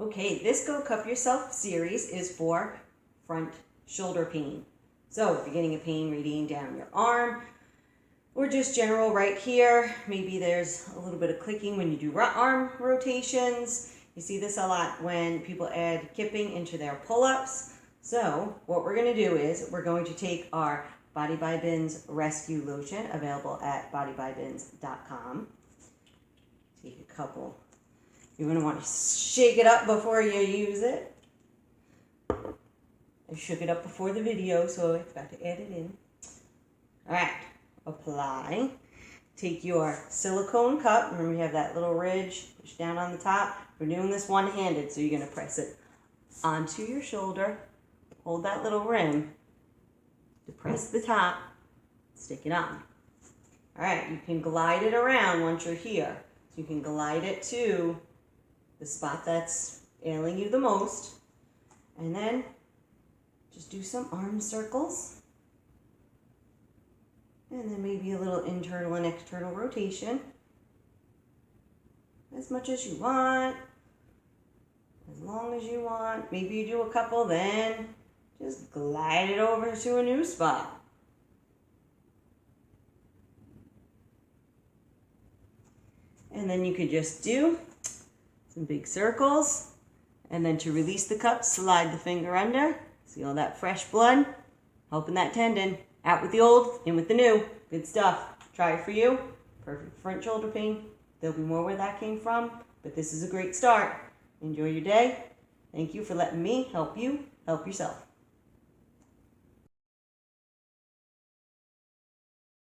Okay, this Go Cup Yourself series is for front shoulder pain. So if you're getting a pain radiating down your arm, or just general right here, maybe there's a little bit of clicking when you do arm rotations. You see this a lot when people add kipping into their pull-ups. So what we're going to do is we're going to take our Body by Bins Rescue Lotion, available at bodybybins.com. Take a couple. You're going to want to shake it up before you use it. I shook it up before the video, so I forgot to add it in. All right, apply. Take your silicone cup. Remember, you have that little ridge, push down on the top. We're doing this one-handed, so you're going to press it onto your shoulder. Hold that little rim. Depress the top. Stick it on. All right, you can glide it around once you're here. So you can glide it to the spot that's ailing you the most. And then just do some arm circles. And then maybe a little internal and external rotation. As much as you want. As long as you want. Maybe you do a couple, then just glide it over to a new spot. And then you could just do some big circles. And then to release the cup, slide the finger under. See all that fresh blood? Helping that tendon. Out with the old, in with the new. Good stuff. Try it for you. Perfect front shoulder pain. There'll be more where that came from, but this is a great start. Enjoy your day. Thank you for letting me help you help yourself.